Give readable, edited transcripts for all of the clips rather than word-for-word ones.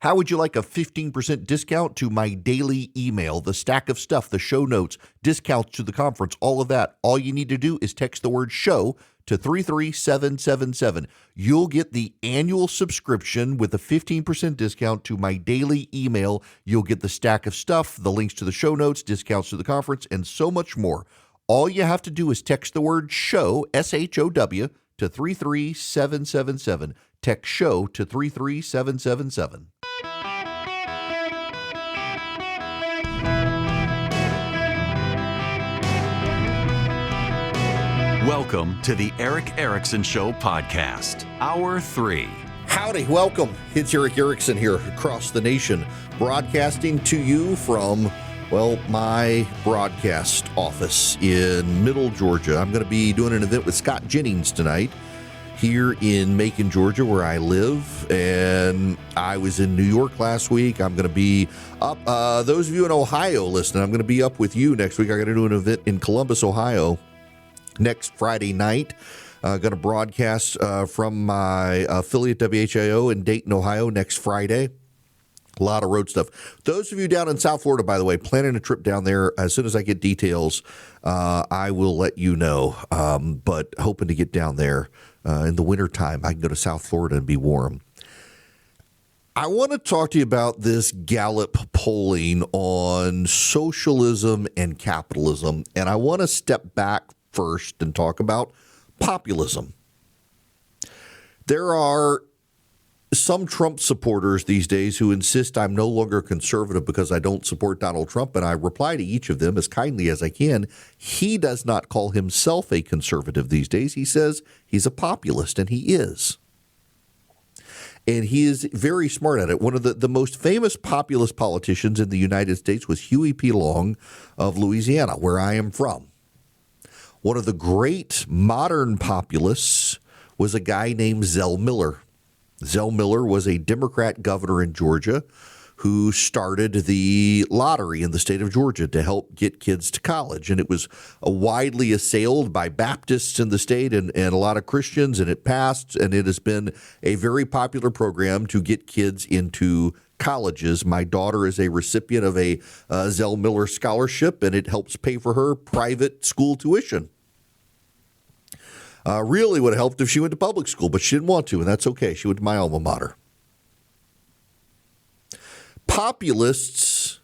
How would you like a 15% discount to my daily email, the stack of stuff, the show notes, discounts to the conference, all of that? All you need to do is text the word show to 33777. You'll get the annual subscription with a 15% discount to my daily email. You'll get the stack of stuff, the links to the show notes, discounts to the conference, and so much more. All you have to do is text the word show, SHOW, to 33777. Text show to 33777. Welcome to the Eric Erickson Show podcast, Hour 3. Howdy, welcome. It's Eric Erickson here across the nation, broadcasting to you from, well, my broadcast office in Middle Georgia. I'm going to be doing an event with Scott Jennings tonight here in Macon, Georgia, where I live, and I was in New York last week. I'm going to be up. Those of you in Ohio listening, I'm going to be up with you next week. I'm going to do an event in Columbus, Ohio, next Friday night. Going to broadcast from my affiliate WHIO in Dayton, Ohio next Friday. A lot of road stuff. Those of you down in South Florida, by the way, planning a trip down there, as soon as I get details, I will let you know. But hoping to get down there in the wintertime. I can go to South Florida and be warm. I want to talk to you about this Gallup polling on socialism and capitalism. And I want to step back first and talk about populism. There are some Trump supporters these days who insist I'm no longer conservative because I don't support Donald Trump, and I reply to each of them as kindly as I can. He does not call himself a conservative these days. He says he's a populist, and he is. And he is very smart at it. One of the most famous populist politicians in the United States was Huey P. Long of Louisiana, where I am from. One of the great modern populists was a guy named Zell Miller. Zell Miller was a Democrat governor in Georgia who started the lottery in the state of Georgia to help get kids to college. And it was widely assailed by Baptists in the state and a lot of Christians, and it passed. And it has been a very popular program to get kids into colleges. My daughter is a recipient of a Zell Miller scholarship, and it helps pay for her private school tuition. Really would have helped if she went to public school, but she didn't want to, and that's okay. She went to my alma mater. Populists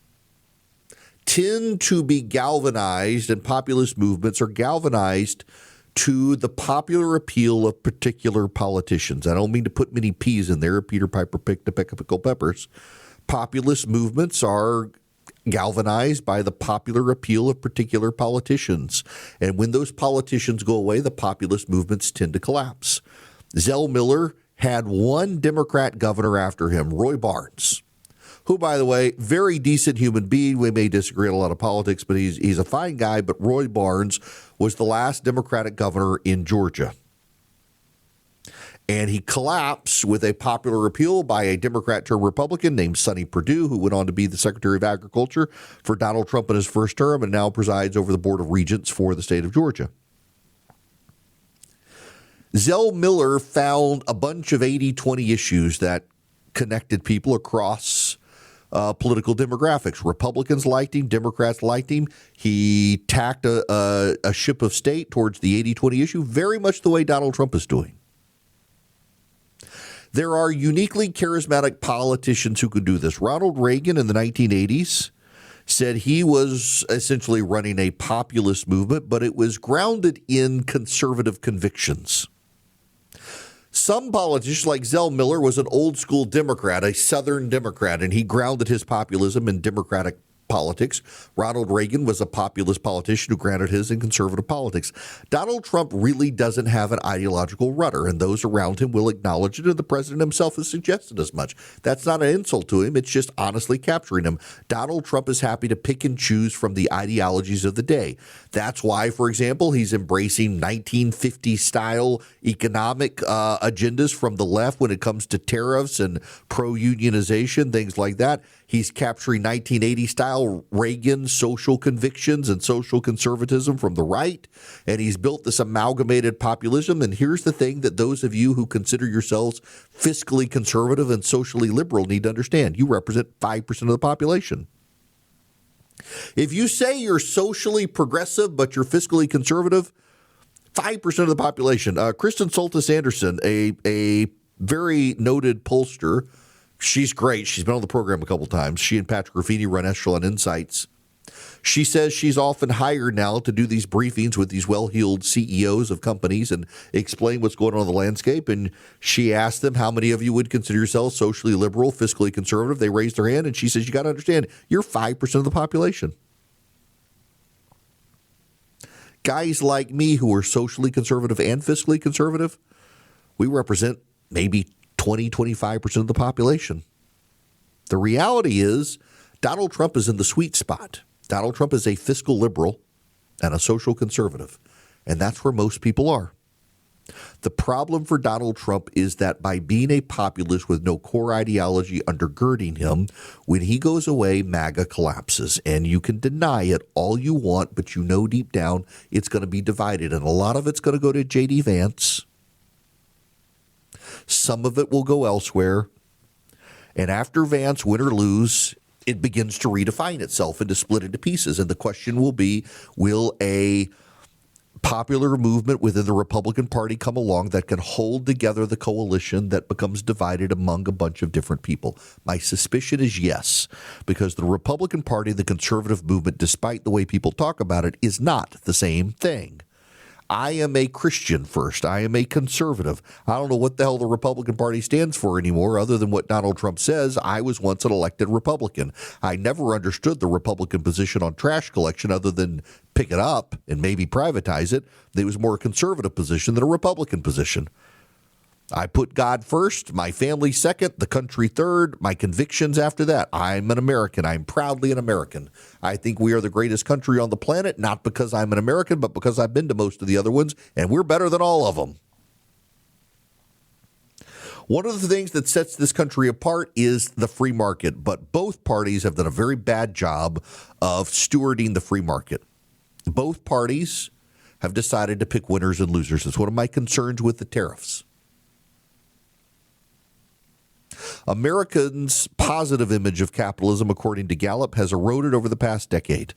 tend to be galvanized, and populist movements are galvanized to the popular appeal of particular politicians. I don't mean to put many P's in there. Peter Piper picked a peck of pickled peppers. Populist movements are galvanized by the popular appeal of particular politicians. And when those politicians go away, the populist movements tend to collapse. Zell Miller had one Democrat governor after him, Roy Barnes, who, by the way, very decent human being. We may disagree on a lot of politics, but he's a fine guy. But Roy Barnes was the last Democratic governor in Georgia. And he collapsed with a popular appeal by a Democrat turned Republican named Sonny Perdue, who went on to be the Secretary of Agriculture for Donald Trump in his first term and now presides over the Board of Regents for the state of Georgia. Zell Miller found a bunch of 80-20 issues that connected people across political demographics. Republicans liked him. Democrats liked him. He tacked a ship of state towards the 80-20 issue, very much the way Donald Trump is doing. There are uniquely charismatic politicians who could do this. Ronald Reagan in the 1980s said he was essentially running a populist movement, but it was grounded in conservative convictions. Some politicians, like Zell Miller, was an old school Democrat, a Southern Democrat, and he grounded his populism in Democratic politics. Ronald Reagan was a populist politician who grounded his in conservative politics. Donald Trump really doesn't have an ideological rudder, and those around him will acknowledge it, and the president himself has suggested as much. That's not an insult to him. It's just honestly capturing him. Donald Trump is happy to pick and choose from the ideologies of the day. That's why, for example, he's embracing 1950-style economic agendas from the left when it comes to tariffs and pro-unionization, things like that. He's capturing 1980-style Ronald Reagan's social convictions and social conservatism from the right, and he's built this amalgamated populism. And here's the thing that those of you who consider yourselves fiscally conservative and socially liberal need to understand. You represent 5% of the population. If you say you're socially progressive but you're fiscally conservative, 5% of the population. Kristen Soltis Anderson, a very noted pollster, she's great. She's been on the program a couple times. She and Patrick Ruffini run Echelon Insights. She says she's often hired now to do these briefings with these well-heeled CEOs of companies and explain what's going on in the landscape. And she asked them, how many of you would consider yourselves socially liberal, fiscally conservative? They raised their hand, and she says, you got to understand, you're 5% of the population. Guys like me who are socially conservative and fiscally conservative, we represent maybe 20, 25% of the population. The reality is Donald Trump is in the sweet spot. Donald Trump is a fiscal liberal and a social conservative, and that's where most people are. The problem for Donald Trump is that by being a populist with no core ideology undergirding him, when he goes away, MAGA collapses. And you can deny it all you want, but you know deep down it's going to be divided. And a lot of it's going to go to J.D. Vance. Some of it will go elsewhere. And after Vance, win or lose, it begins to redefine itself and to split into pieces. And the question will be, will a popular movement within the Republican Party come along that can hold together the coalition that becomes divided among a bunch of different people? My suspicion is yes, because the Republican Party, the conservative movement, despite the way people talk about it, is not the same thing. I am a Christian first. I am a conservative. I don't know what the hell the Republican Party stands for anymore other than what Donald Trump says. I was once an elected Republican. I never understood the Republican position on trash collection other than pick it up and maybe privatize it. It was more a conservative position than a Republican position. I put God first, my family second, the country third, my convictions after that. I'm an American. I'm proudly an American. I think we are the greatest country on the planet, not because I'm an American, but because I've been to most of the other ones, and we're better than all of them. One of the things that sets this country apart is the free market, but both parties have done a very bad job of stewarding the free market. Both parties have decided to pick winners and losers. It's one of my concerns with the tariffs. Americans' positive image of capitalism, according to Gallup, has eroded over the past decade.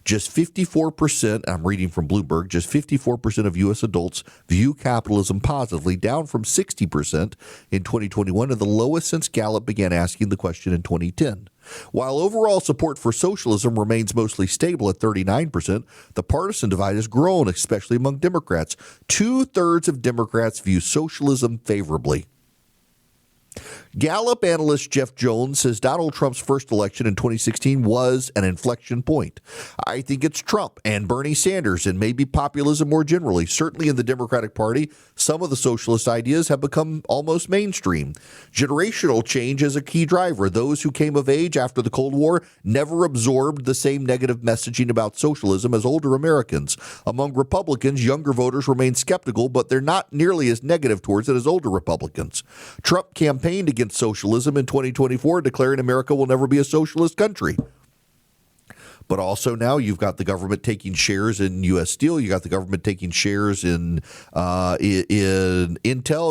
Just 54%, I'm reading from Bloomberg, just 54% of U.S. adults view capitalism positively, down from 60% in 2021, and the lowest since Gallup began asking the question in 2010. While overall support for socialism remains mostly stable at 39%, the partisan divide has grown, especially among Democrats. 2/3 of Democrats view socialism favorably. Gallup analyst Jeff Jones says Donald Trump's first election in 2016 was an inflection point. I think it's Trump and Bernie Sanders and maybe populism more generally. Certainly in the Democratic Party, some of the socialist ideas have become almost mainstream. Generational change is a key driver. Those who came of age after the Cold War never absorbed the same negative messaging about socialism as older Americans. Among Republicans, younger voters remain skeptical, but they're not nearly as negative towards it as older Republicans. Trump campaigned against socialism in 2024, declaring America will never be a socialist country. But also now you've got the government taking shares in U.S. Steel. You got the government taking shares in Intel.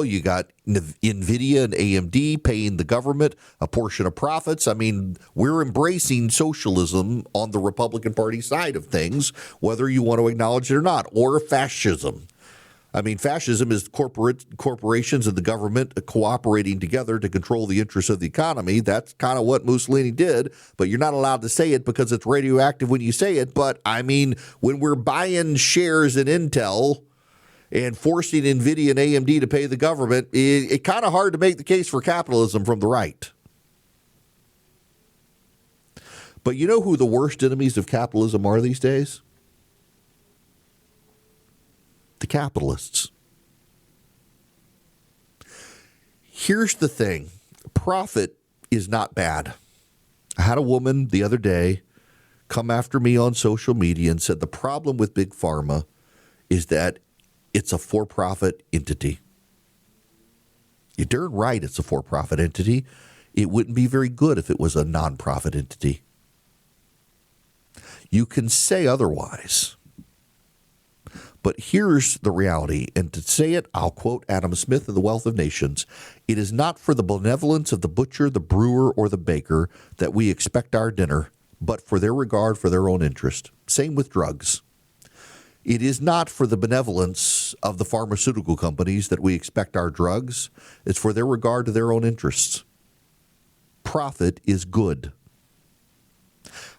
You got NVIDIA and AMD paying the government a portion of profits. I mean, we're embracing socialism on the Republican Party side of things, whether you want to acknowledge it or not, or fascism. I mean, fascism is corporations and the government cooperating together to control the interests of the economy. That's kind of what Mussolini did, but you're not allowed to say it because it's radioactive when you say it. But, I mean, when we're buying shares in Intel and forcing NVIDIA and AMD to pay the government, it's kind of hard to make the case for capitalism from the right. But you know who the worst enemies of capitalism are these days? The capitalists. Here's the thing. Profit is not bad. I had a woman the other day come after me on social media and said the problem with Big Pharma is that it's a for-profit entity. You're darn right it's a for-profit entity. It wouldn't be very good if it was a non-profit entity. You can say otherwise. But here's the reality, and to say it, I'll quote Adam Smith in The Wealth of Nations. It is not for the benevolence of the butcher, the brewer, or the baker that we expect our dinner, but for their regard for their own interest. Same with drugs. It is not for the benevolence of the pharmaceutical companies that we expect our drugs. It's for their regard to their own interests. Profit is good.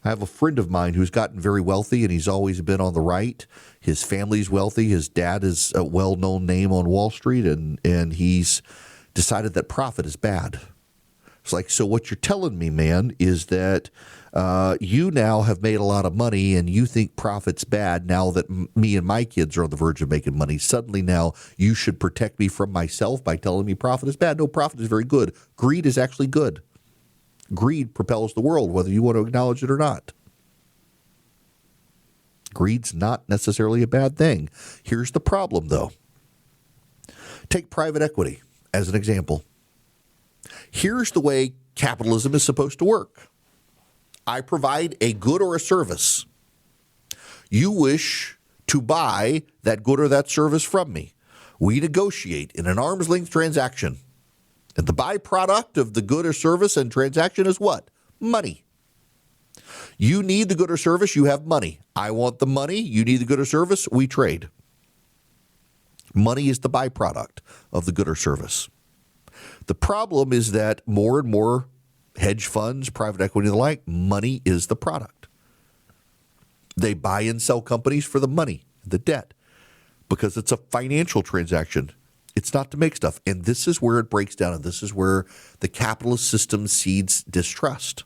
I have a friend of mine who's gotten very wealthy, and he's always been on the right. His family's wealthy. His dad is a well-known name on Wall Street, and he's decided that profit is bad. It's like, so what you're telling me, man, is that you now have made a lot of money, and you think profit's bad now that me and my kids are on the verge of making money. Suddenly now you should protect me from myself by telling me profit is bad. No, profit is very good. Greed is actually good. Greed propels the world, whether you want to acknowledge it or not. Greed's not necessarily a bad thing. Here's the problem, though. Take private equity as an example. Here's the way capitalism is supposed to work. I provide a good or a service. You wish to buy that good or that service from me. We negotiate in an arm's length transaction. And the byproduct of the good or service and transaction is what? Money. You need the good or service, you have money. I want the money, you need the good or service, we trade. Money is the byproduct of the good or service. The problem is that more and more hedge funds, private equity and the like, money is the product. They buy and sell companies for the money, the debt, because it's a financial transaction. It's not to make stuff. And this is where it breaks down, and this is where the capitalist system seeds distrust.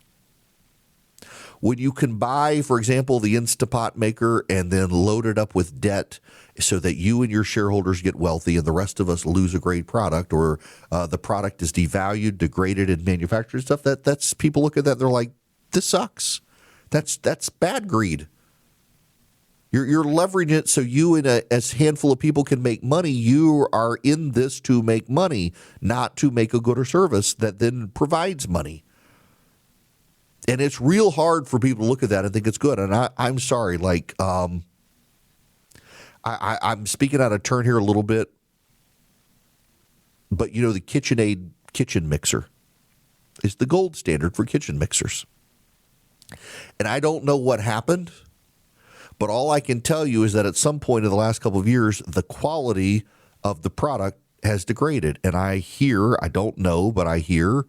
When you can buy, for example, the Instapot maker and then load it up with debt so that you and your shareholders get wealthy and the rest of us lose a great product, or the product is devalued, degraded, and manufactured stuff, that's people look at that and they're like, this sucks. That's bad greed. You're leveraging it so you and a handful of people can make money. You are in this to make money, not to make a good or service that then provides money. And it's real hard for people to look at that and think it's good. And I'm sorry, like I'm speaking out of turn here a little bit, but you know, the KitchenAid kitchen mixer is the gold standard for kitchen mixers. And I don't know what happened. But all I can tell you is that at some point in the last couple of years, the quality of the product has degraded. And I don't know, but I hear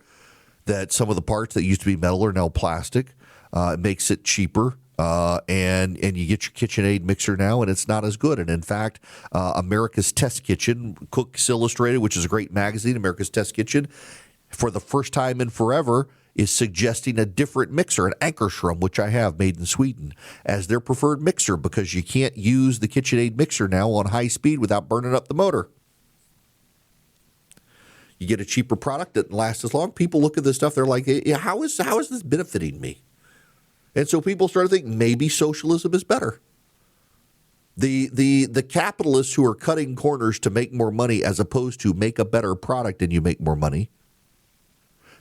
that some of the parts that used to be metal are now plastic. It makes it cheaper. And you get your KitchenAid mixer now, and it's not as good. And in fact, America's Test Kitchen, Cooks Illustrated, which is a great magazine, America's Test Kitchen, for the first time in forever, is suggesting a different mixer, an Ankerstrom, which I have made in Sweden, as their preferred mixer because you can't use the KitchenAid mixer now on high speed without burning up the motor. You get a cheaper product that lasts as long. People look at this stuff, they're like, how is this benefiting me? And so people start to think maybe socialism is better. The capitalists who are cutting corners to make more money as opposed to make a better product and you make more money,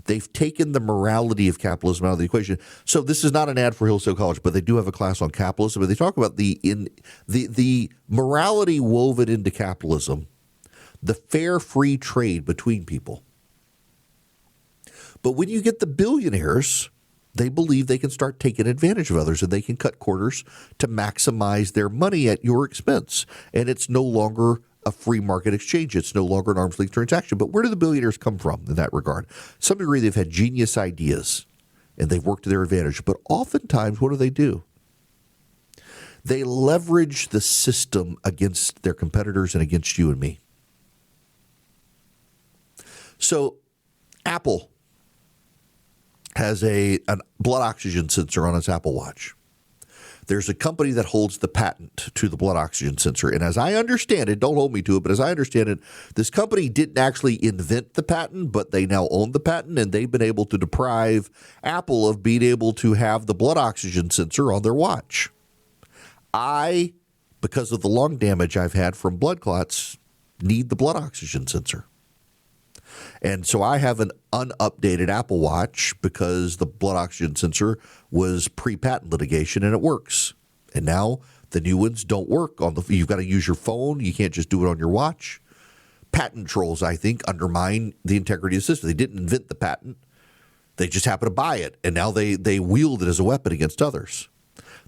they've taken the morality of capitalism out of the equation. So this is not an ad for Hillsdale College, but they do have a class on capitalism. But they talk about the morality woven into capitalism, the fair, free trade between people. But when you get the billionaires, they believe they can start taking advantage of others and they can cut corners to maximize their money at your expense. And it's no longer a free market exchange. It's no longer an arm's length transaction. But where do the billionaires come from in that regard? To some degree, they've had genius ideas and they've worked to their advantage. But oftentimes, what do? They leverage the system against their competitors and against you and me. So Apple has a blood oxygen sensor on its Apple Watch. There's a company that holds the patent to the blood oxygen sensor. And as I understand it, don't hold me to it, but as I understand it, this company didn't actually invent the patent, but they now own the patent, and they've been able to deprive Apple of being able to have the blood oxygen sensor on their watch. Because of the lung damage I've had from blood clots, need the blood oxygen sensor. And so I have an unupdated Apple Watch because the blood oxygen sensor was pre-patent litigation and it works. And now the new ones don't work you've got to use your phone. You can't just do it on your watch. Patent trolls, I think, undermine the integrity of the system. They didn't invent the patent. They just happen to buy it. And now they wield it as a weapon against others.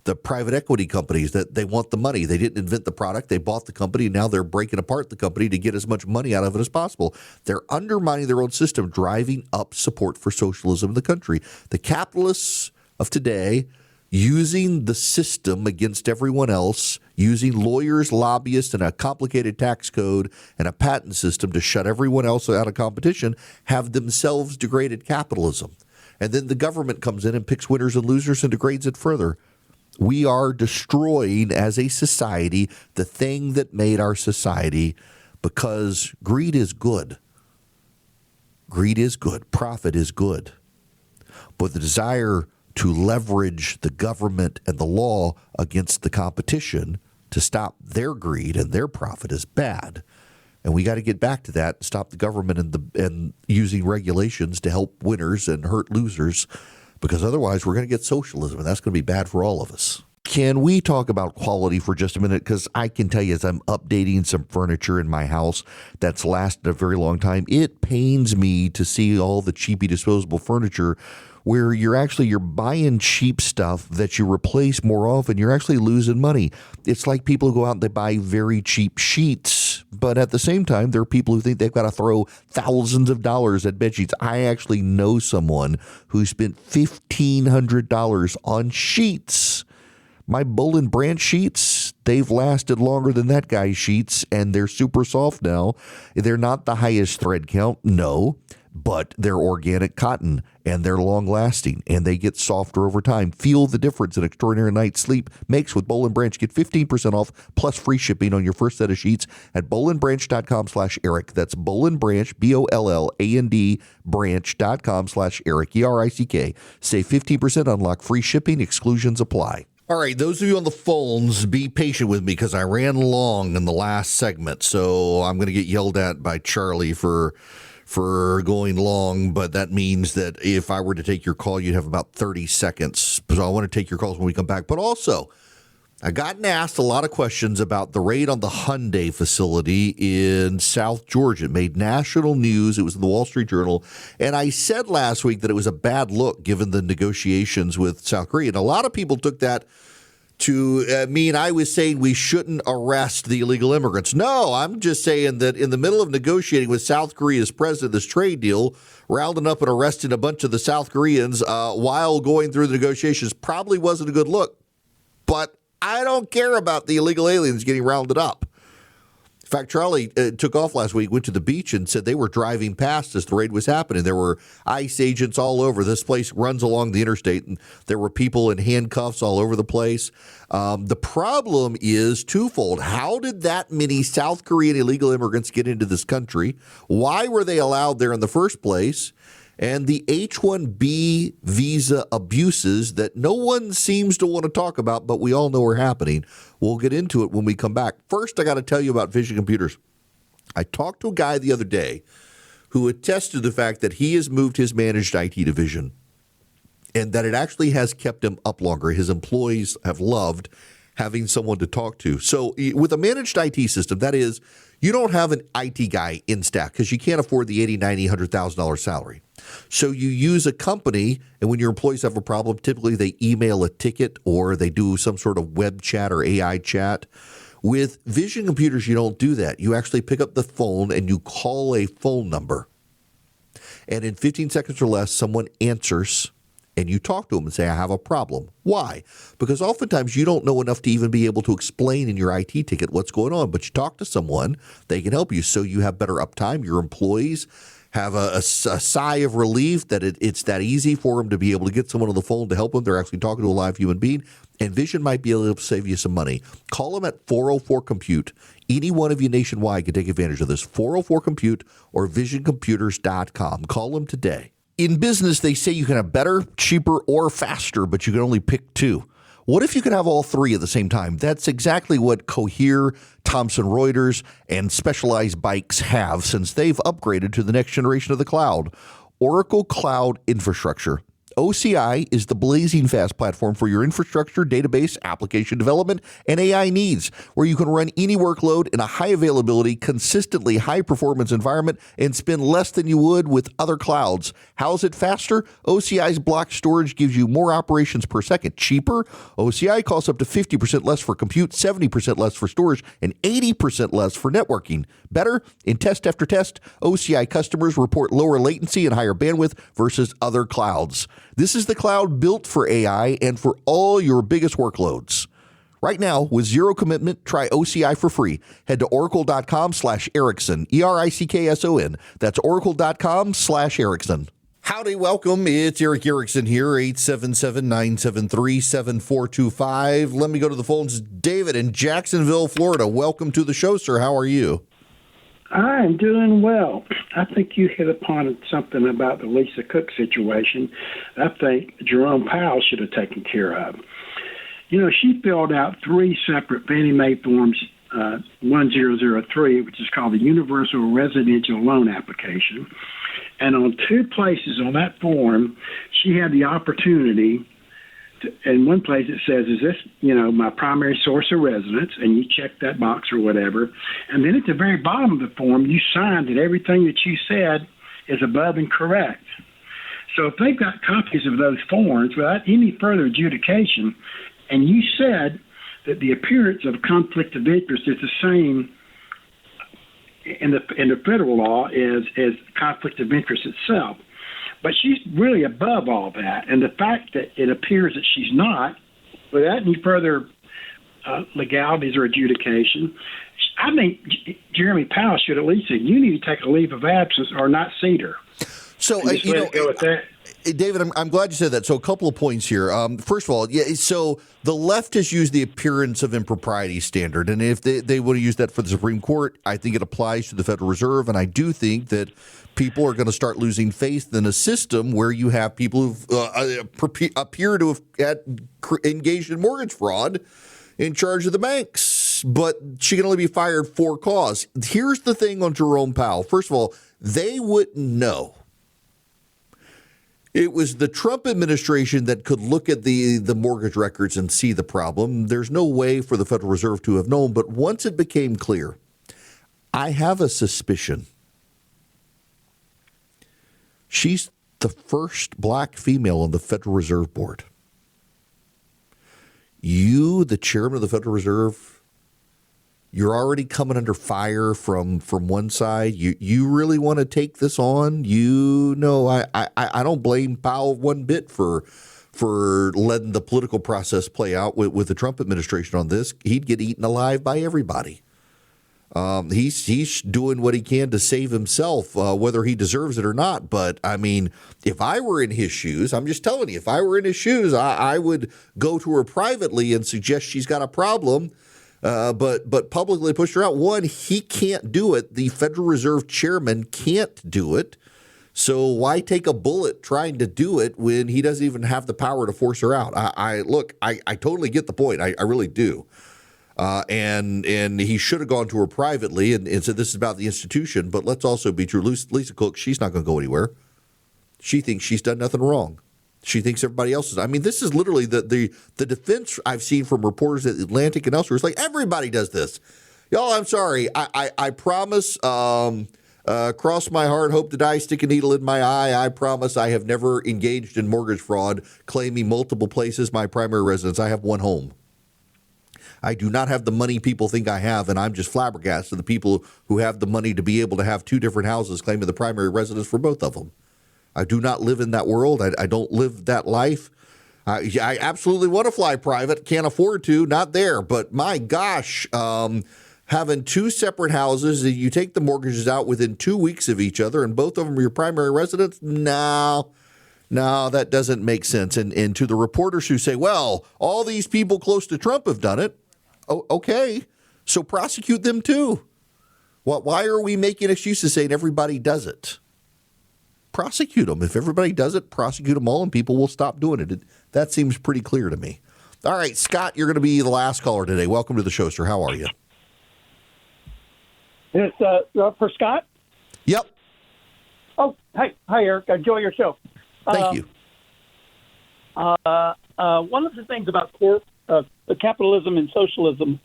The private equity companies, that they want the money. They didn't invent the product. They bought the company. And now they're breaking apart the company to get as much money out of it as possible. They're undermining their own system, driving up support for socialism in the country. The capitalists of today, using the system against everyone else, using lawyers, lobbyists, and a complicated tax code and a patent system to shut everyone else out of competition, have themselves degraded capitalism. And then the government comes in and picks winners and losers and degrades it further. We are destroying as a society the thing that made our society, because greed is good. Greed is good. Profit is good. But the desire to leverage the government and the law against the competition to stop their greed and their profit is bad. And we got to get back to that and stop the government and using regulations to help winners and hurt losers, because otherwise we're going to get socialism, and that's going to be bad for all of us. Can we talk about quality for just a minute? Because I can tell you, as I'm updating some furniture in my house that's lasted a very long time, it pains me to see all the cheapy disposable furniture where you're buying cheap stuff that you replace more often. You're actually losing money. It's like people who go out and they buy very cheap sheets, but at the same time, there are people who think they've got to throw thousands of dollars at bed sheets. I actually know someone who spent $1,500 on sheets. My Bull and Branch sheets, they've lasted longer than that guy's sheets, and they're super soft now. They're not the highest thread count, no, but they're organic cotton, and they're long-lasting, and they get softer over time. Feel the difference an extraordinary night's sleep makes with Bull and Branch. Get 15% off plus free shipping on your first set of sheets at bullandbranch.com/Eric. That's Bull and Branch, BOLLAND, branch.com/Eric, ERICK. Save 15%, unlock free shipping, exclusions apply. All right, those of you on the phones, be patient with me because I ran long in the last segment, so I'm going to get yelled at by Charlie for going long, but that means that if I were to take your call, you'd have about 30 seconds. So I want to take your calls when we come back. But also, I've gotten asked a lot of questions about the raid on the Hyundai facility in South Georgia. It made national news. It was in the Wall Street Journal. And I said last week that it was a bad look given the negotiations with South Korea. And a lot of people took that to mean I was saying we shouldn't arrest the illegal immigrants. No, I'm just saying that in the middle of negotiating with South Korea's president this trade deal, rounding up and arresting a bunch of the South Koreans while going through the negotiations probably wasn't a good look. But I don't care about the illegal aliens getting rounded up. In fact, Charlie took off last week, went to the beach, and said they were driving past as the raid was happening. There were ICE agents all over. This place runs along the interstate, and there were people in handcuffs all over the place. The problem is twofold. How did that many South Korean illegal immigrants get into this country? Why were they allowed there in the first place? And the H-1B visa abuses that no one seems to want to talk about, but we all know are happening. We'll get into it when we come back. First, I got to tell you about Vision Computers. I talked to a guy the other day who attested to the fact that he has moved his managed IT division and that it actually has kept him up longer. His employees have loved having someone to talk to. So with a managed IT system, that is, you don't have an IT guy in staff because you can't afford the $80,000, $90,000, $100,000 salary. So you use a company, and when your employees have a problem, typically they email a ticket or they do some sort of web chat or AI chat. With Vision Computers, you don't do that. You actually pick up the phone and you call a phone number. And in 15 seconds or less, someone answers and you talk to them and say, I have a problem. Why? Because oftentimes you don't know enough to even be able to explain in your IT ticket what's going on. But you talk to someone, they can help you. So you have better uptime. Your employees have a sigh of relief that it's that easy for them to be able to get someone on the phone to help them. They're actually talking to a live human being. And Vision might be able to save you some money. Call them at 404-COMPUTE. Any one of you nationwide can take advantage of this. 404-COMPUTE or visioncomputers.com. Call them today. In business, they say you can have better, cheaper, or faster, but you can only pick two. What if you could have all three at the same time? That's exactly what Cohere, Thomson Reuters, and Specialized Bikes have since they've upgraded to the next generation of the cloud. Oracle Cloud Infrastructure. OCI is the blazing fast platform for your infrastructure, database, application development, and AI needs, where you can run any workload in a high availability, consistently high performance environment and spend less than you would with other clouds. How's it faster? OCI's block storage gives you more operations per second. Cheaper? OCI costs up to 50% less for compute, 70% less for storage, and 80% less for networking. Better? In test after test, OCI customers report lower latency and higher bandwidth versus other clouds. This is the cloud built for AI and for all your biggest workloads. Right now, with zero commitment, try OCI for free. Head to oracle.com/Erickson, Erickson. That's oracle.com/Erickson. Howdy, welcome. It's Eric Erickson here, 877-973-7425. Let me go to the phones. David in Jacksonville, Florida. Welcome to the show, sir. How are you? I'm doing well. I think you hit upon something about the Lisa Cook situation I think Jerome Powell should have taken care of. You know, she filled out 3 separate Fannie Mae forms, 1003, which is called the Universal Residential Loan Application. And on 2 places on that form, she had the opportunity in one place it says, is this, my primary source of residence? And you check that box or whatever. And then at the very bottom of the form, you signed that everything that you said is above and correct. So if they've got copies of those forms without any further adjudication, and you said that the appearance of conflict of interest is the same in the federal law as conflict of interest itself, but she's really above all that. And the fact that it appears that she's not, without any further legalities or adjudication, I think Jeremy Powell should at least say, you need to take a leave of absence or not seat her. So, go with that. David, I'm glad you said that. So a couple of points here. First of all, so the left has used the appearance of impropriety standard. And if they would have used that for the Supreme Court, I think it applies to the Federal Reserve. And I do think that people are going to start losing faith in a system where you have people who appear to have engaged in mortgage fraud in charge of the banks. But she can only be fired for cause. Here's the thing on Jerome Powell. First of all, they wouldn't know. It was the Trump administration that could look at the mortgage records and see the problem. There's no way for the Federal Reserve to have known. But once it became clear, I have a suspicion she's the first black female on the Federal Reserve Board. You, the chairman of the Federal Reserve, you're already coming under fire from one side. You really want to take this on? I don't blame Powell one bit for letting the political process play out with the Trump administration on this. He'd get eaten alive by everybody. He's doing what he can to save himself, whether he deserves it or not. But, I mean, if I were in his shoes, I'm just telling you, if I were in his shoes, I would go to her privately and suggest she's got a problem. But publicly push her out. One, he can't do it. The Federal Reserve chairman can't do it. So why take a bullet trying to do it when he doesn't even have the power to force her out? I totally get the point. I really do. And he should have gone to her privately and said, this is about the institution. But let's also be true. Lisa Cook, she's not going to go anywhere. She thinks she's done nothing wrong. She thinks everybody else is. I mean, this is literally the defense I've seen from reporters at Atlantic and elsewhere. It's like everybody does this. Y'all, I'm sorry. I promise, cross my heart, hope to die, stick a needle in my eye. I promise I have never engaged in mortgage fraud, claiming multiple places my primary residence. I have one home. I do not have the money people think I have, and I'm just flabbergasted the people who have the money to be able to have 2 different houses claiming the primary residence for both of them. I do not live in that world. I don't live that life. I absolutely want to fly private. Can't afford to. Not there. But my gosh, having 2 separate houses, you take the mortgages out within 2 weeks of each other, and both of them are your primary residence? No, that doesn't make sense. And to the reporters who say, well, all these people close to Trump have done it. Oh, okay. So prosecute them too. Why are we making excuses saying everybody does it? Prosecute them. If everybody does it, prosecute them all, and people will stop doing it. That seems pretty clear to me. All right, Scott, you're going to be the last caller today. Welcome to the show, sir. How are you? It's for Scott. Yep. Oh, hi, Eric. I enjoy your show. Thank you. One of the things about the capitalism and socialism,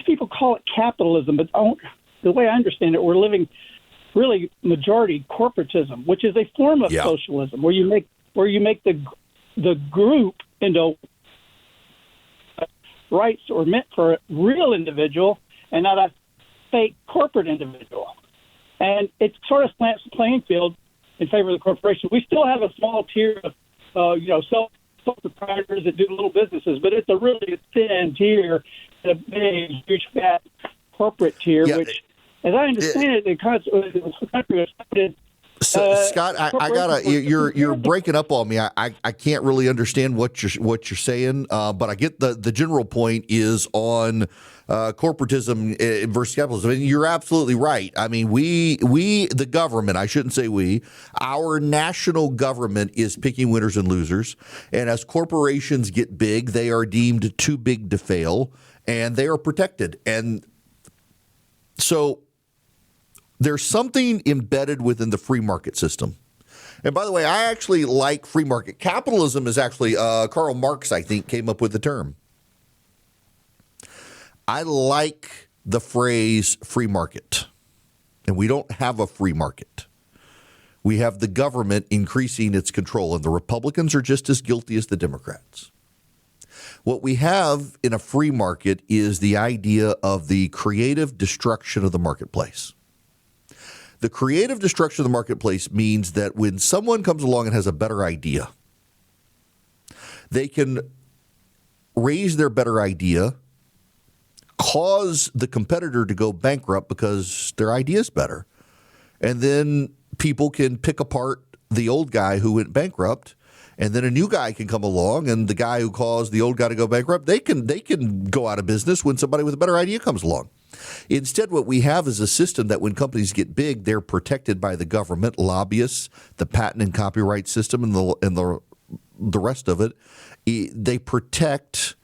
people call it capitalism, but the way I understand it, we're living really majority corporatism, which is a form of socialism, where you make the group into rights or meant for a real individual and not a fake corporate individual. And it sort of slants the playing field in favor of the corporation. We still have a small tier of, sole proprietors that do little businesses, but it's a really thin tier, a big, huge, fat corporate tier, which, as I understand it, the country was started. So, Scott, I gotta. You're breaking up on me. I can't really understand what you're saying, but I get the general point is on corporatism versus capitalism. And you're absolutely right. I mean, we the government. I shouldn't say we. Our national government is picking winners and losers, and as corporations get big, they are deemed too big to fail, and they are protected. And so there's something embedded within the free market system. And by the way, I actually like free market. Capitalism is actually, Karl Marx, I think, came up with the term. I like the phrase free market. And we don't have a free market. We have the government increasing its control, and the Republicans are just as guilty as the Democrats. What we have in a free market is the idea of the creative destruction of the marketplace. The creative destruction of the marketplace means that when someone comes along and has a better idea, they can raise their better idea, cause the competitor to go bankrupt because their idea is better. And then people can pick apart the old guy who went bankrupt, and then a new guy can come along, and the guy who caused the old guy to go bankrupt, they can go out of business when somebody with a better idea comes along. Instead, what we have is a system that when companies get big, they're protected by the government, lobbyists, the patent and copyright system, and the rest of it. They protect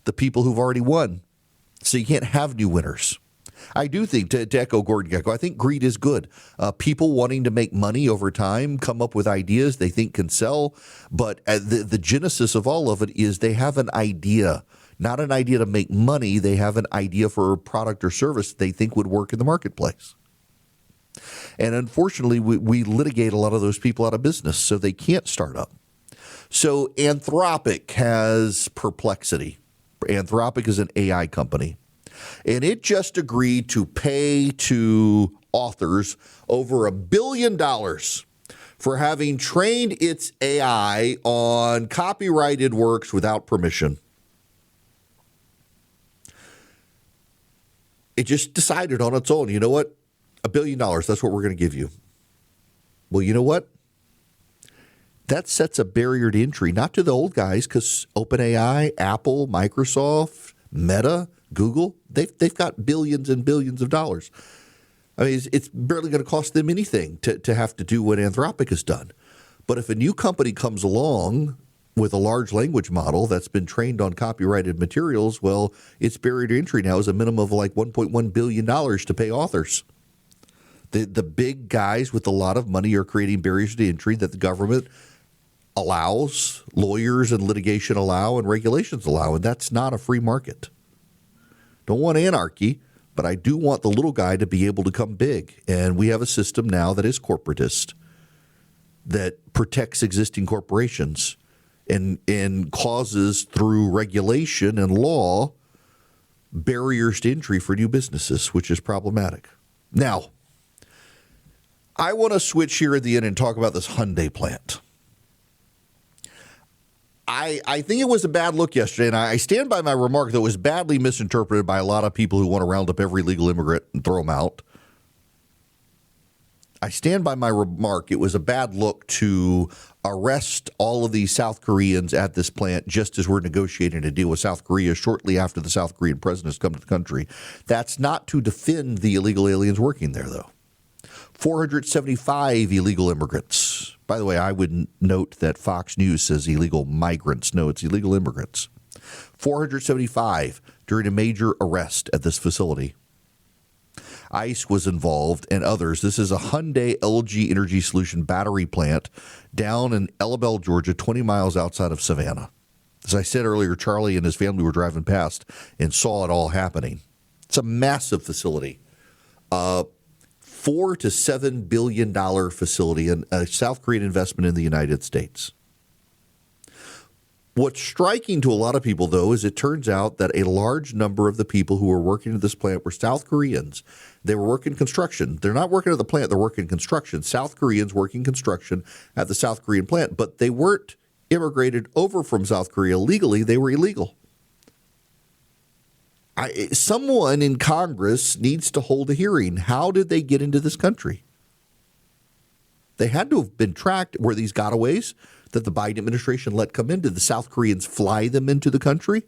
the people who've already won. So you can't have new winners. I do think, to echo Gordon Gekko, I think greed is good. People wanting to make money over time come up with ideas they think can sell, but the genesis of all of it is they have an idea. Not an idea to make money. They have an idea for a product or service they think would work in the marketplace. And unfortunately, we litigate a lot of those people out of business, so they can't start up. So Anthropic has Perplexity. Anthropic is an AI company. And it just agreed to pay to authors over $1 billion for having trained its AI on copyrighted works without permission. It just decided on its own, you know what? $1 billion, that's what we're going to give you. Well, you know what? That sets a barrier to entry, not to the old guys, because OpenAI, Apple, Microsoft, Meta, Google, they've got billions and billions of dollars. I mean, it's barely going to cost them anything to have to do what Anthropic has done. But if a new company comes along with a large language model that's been trained on copyrighted materials, well, its barrier to entry now is a minimum of like $1.1 billion to pay authors. The big guys with a lot of money are creating barriers to entry that the government allows, lawyers and litigation allow, and regulations allow, and that's not a free market. Don't want anarchy, but I do want the little guy to be able to come big. And we have a system now that is corporatist, that protects existing corporations and causes, through regulation and law, barriers to entry for new businesses, which is problematic. Now, I want to switch here at the end and talk about this Hyundai plant. I think it was a bad look yesterday, and I stand by my remark that it was badly misinterpreted by a lot of people who want to round up every legal immigrant and throw them out. I stand by my remark. It was a bad look to arrest all of these South Koreans at this plant just as we're negotiating a deal with South Korea shortly after the South Korean president has come to the country. That's not to defend the illegal aliens working there, though. 475 illegal immigrants immigrants. By the way, I would note that Fox News says illegal migrants. No, it's illegal immigrants. 475 during a major arrest at this facility. ICE was involved and others. This is a Hyundai LG Energy Solution battery plant down in Elabel, Georgia, 20 miles outside of Savannah. As I said earlier, Charlie and his family were driving past and saw it all happening. It's a massive facility. $4 to $7 billion facility, and a South Korean investment in the United States. What's striking to a lot of people, though, is it turns out that a large number of the people who were working at this plant were South Koreans. They were working construction. They're not working at the plant, they're working construction. South Koreans working construction at the South Korean plant, but they weren't immigrated over from South Korea legally, they were illegal. Someone in Congress needs to hold a hearing. How did they get into this country? They had to have been tracked. Were these gotaways that the Biden administration let come in? Did the South Koreans fly them into the country?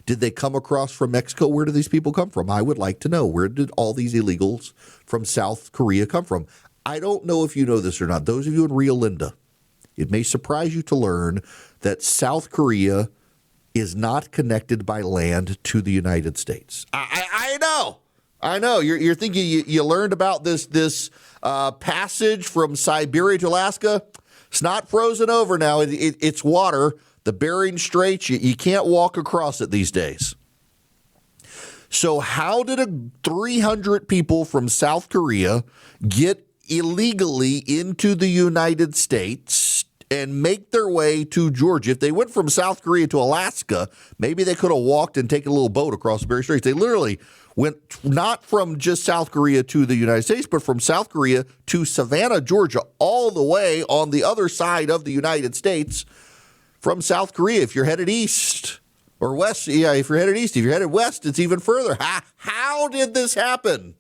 Did they come across from Mexico? Where do these people come from? I would like to know. Where did all these illegals from South Korea come from? I don't know if you know this or not. Those of you in Rio Linda, it may surprise you to learn that South Korea is not connected by land to the United States. I know. You're thinking you learned about this passage from Siberia to Alaska. It's not frozen over now. It's water. The Bering Straits, you can't walk across it these days. So how did 300 people from South Korea get illegally into the United States and make their way to Georgia? If they went from South Korea to Alaska, maybe they could have walked and taken a little boat across the Bering Straits. They literally went not from just South Korea to the United States, but from South Korea to Savannah, Georgia, all the way on the other side of the United States from South Korea. If you're headed east or west, if you're headed east, if you're headed west, it's even further. How did this happen?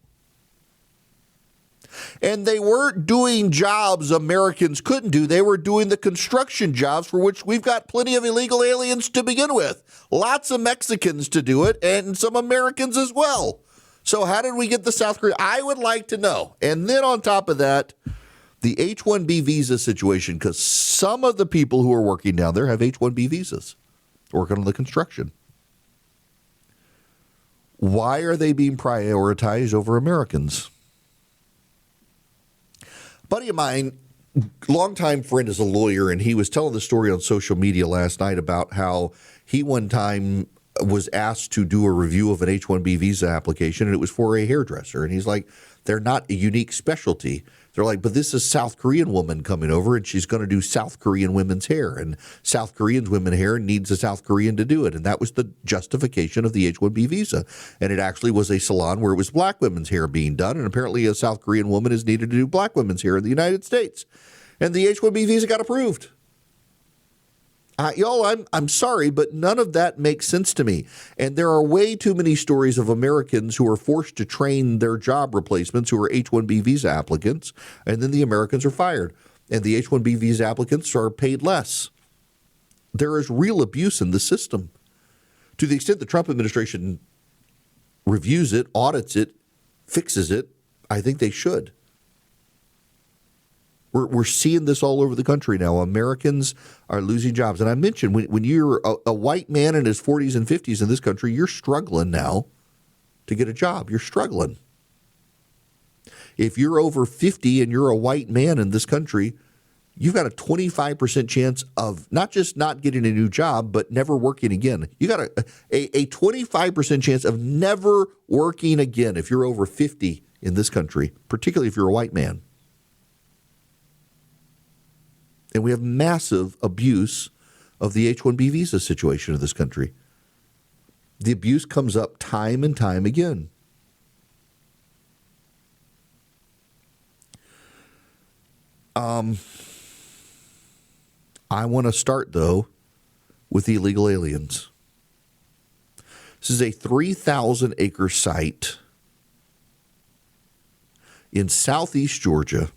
And they weren't doing jobs Americans couldn't do. They were doing the construction jobs for which we've got plenty of illegal aliens to begin with. Lots of Mexicans to do it and some Americans as well. So how did we get the South Korea? I would like to know. And then on top of that, the H-1B visa situation, because some of the people who are working down there have H-1B visas, working on the construction. Why are they being prioritized over Americans? A buddy of mine, longtime friend, is a lawyer, and he was telling the story on social media last night about how he one time was asked to do a review of an H-1B visa application, and it was for a hairdresser. And he's like, they're not a unique specialty. They're like, but this is a South Korean woman coming over, and she's going to do South Korean women's hair. And South Korean women's hair needs a South Korean to do it. And that was the justification of the H-1B visa. And it actually was a salon where it was black women's hair being done. And apparently a South Korean woman is needed to do black women's hair in the United States. And the H-1B visa got approved. Y'all, I'm sorry, but none of that makes sense to me. And there are way too many stories of Americans who are forced to train their job replacements who are H-1B visa applicants, and then the Americans are fired. And the H-1B visa applicants are paid less. There is real abuse in the system. To the extent the Trump administration reviews it, audits it, fixes it, I think they should. We're seeing this all over the country now. Americans are losing jobs. And I mentioned when you're a white man in his 40s and 50s in this country, you're struggling now to get a job. You're struggling. If you're over 50 and you're a white man in this country, you've got a 25% chance of not just not getting a new job, but never working again. You got a 25% chance of never working again if you're over 50 in this country, particularly if you're a white man. And we have massive abuse of the H-1B visa situation in this country. The abuse comes up time and time again. I want to start, though, with the illegal aliens. This is a 3,000-acre site in southeast Georgia,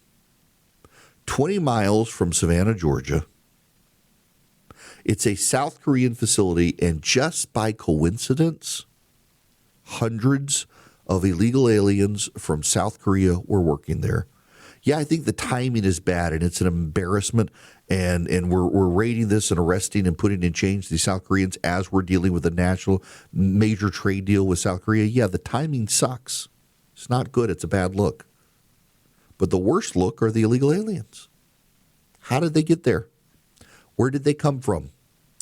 20 miles from Savannah, Georgia. It's a South Korean facility, and just by coincidence, hundreds of illegal aliens from South Korea were working there. Yeah, I think the timing is bad, and it's an embarrassment, and we're rating this and arresting and putting in chains the South Koreans as we're dealing with a national major trade deal with South Korea. Yeah, the timing sucks. It's not good. It's a bad look. But the worst look are the illegal aliens. How did they get there? Where did they come from?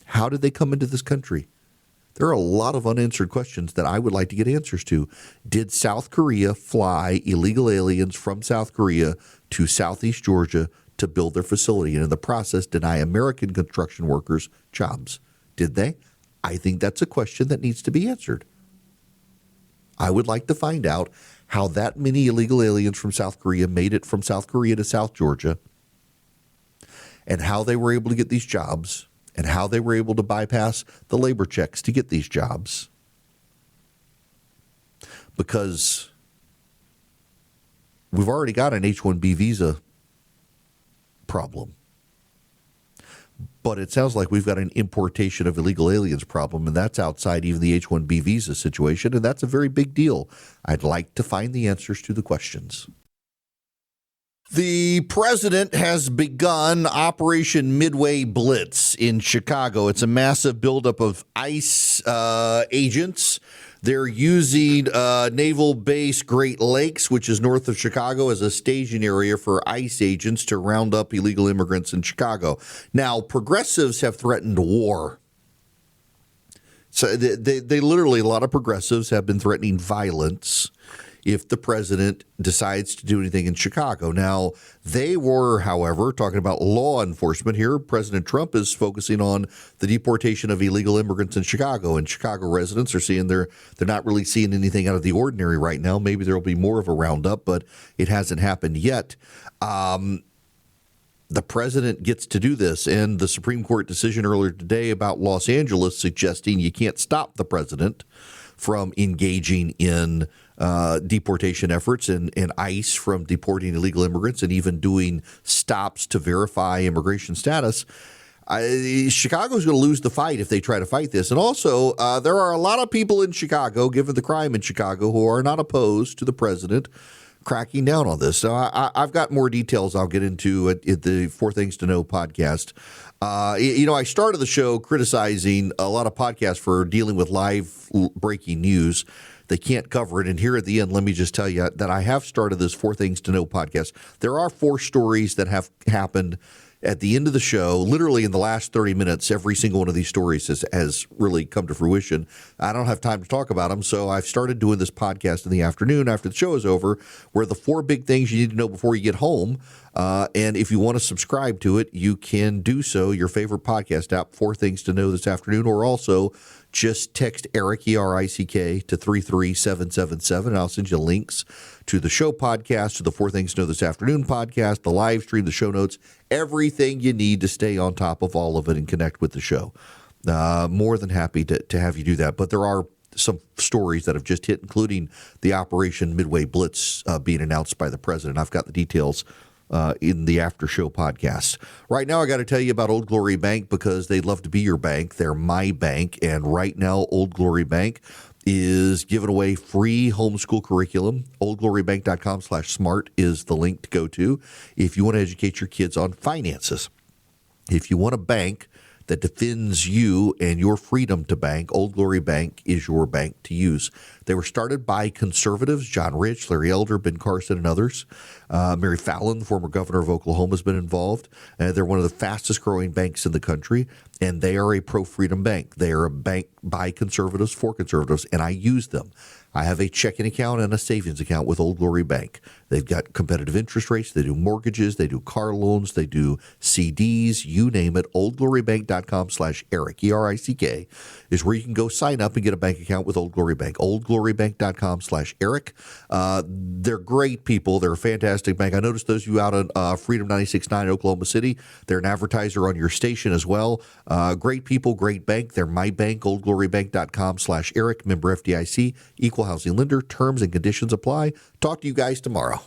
How did they come into this country? There are a lot of unanswered questions that I would like to get answers to. Did South Korea fly illegal aliens from South Korea to Southeast Georgia to build their facility and in the process deny American construction workers jobs? Did they? I think that's a question that needs to be answered. I would like to find out how that many illegal aliens from South Korea made it from South Korea to South Georgia and how they were able to get these jobs and how they were able to bypass the labor checks to get these jobs. Because we've already got an H-1B visa problem. But it sounds like we've got an importation of illegal aliens problem, and that's outside even the H-1B visa situation, and that's a very big deal. I'd like to find the answers to the questions. The president has begun Operation Midway Blitz in Chicago. It's a massive buildup of ICE agents. They're using Naval Base Great Lakes, which is north of Chicago, as a staging area for ICE agents to round up illegal immigrants in Chicago. Now, progressives have threatened war. So they literally, a lot of progressives have been threatening violence if the president decides to do anything in Chicago. Now, they were, however, talking about law enforcement here. President Trump is focusing on the deportation of illegal immigrants in Chicago, and Chicago residents are seeing they're not really seeing anything out of the ordinary right now. Maybe there will be more of a roundup, but it hasn't happened yet. The president gets to do this, and the Supreme Court decision earlier today about Los Angeles suggesting you can't stop the president from engaging in deportation efforts and ICE from deporting illegal immigrants and even doing stops to verify immigration status. Chicago's going to lose the fight if they try to fight this. And also, there are a lot of people in Chicago, given the crime in Chicago, who are not opposed to the president cracking down on this. So I've got more details I'll get into at the Four Things to Know podcast. I started the show criticizing a lot of podcasts for dealing with live breaking news. They can't cover it. And here at the end, let me just tell you that I have started this Four Things to Know podcast. There are 4 stories that have happened at the end of the show. Literally in the last 30 minutes, every single one of these stories has really come to fruition. I don't have time to talk about them, so I've started doing this podcast in the afternoon after the show is over, where the 4 big things you need to know before you get home. And if you want to subscribe to it, you can do so. Your favorite podcast app, 4 Things to Know this afternoon, or also just text Eric, E-R-I-C-K, to 33777, and I'll send you links to the show podcast, to the 4 Things to Know this afternoon podcast, the live stream, the show notes, everything you need to stay on top of all of it and connect with the show. More than happy to have you do that. But there are some stories that have just hit, including the Operation Midway Blitz being announced by the president. I've got the details in the after show podcast. Right now, I got to tell you about Old Glory Bank because they'd love to be your bank. They're my bank. And right now, Old Glory Bank is giving away free homeschool curriculum. OldGloryBank.com/smart is the link to go to if you want to educate your kids on finances. If you want a bank that defends you and your freedom to bank, Old Glory Bank is your bank to use. They were started by conservatives, John Rich, Larry Elder, Ben Carson, and others. Mary Fallon, the former governor of Oklahoma, has been involved. They're one of the fastest growing banks in the country, and they are a pro-freedom bank. They are a bank by conservatives for conservatives, and I use them. I have a checking account and a savings account with Old Glory Bank. They've got competitive interest rates. They do mortgages. They do car loans. They do CDs. You name it. OldGloryBank.com/Eric, E-R-I-C-K, is where you can go sign up and get a bank account with Old Glory Bank. OldGloryBank.com/Eric. They're great people. They're a fantastic bank. I noticed those of you out on Freedom 96.9 Oklahoma City. They're an advertiser on your station as well. Great people, great bank. They're my bank, OldGloryBank.com/Eric. Member FDIC, equal housing lender. Terms and conditions apply. Talk to you guys tomorrow.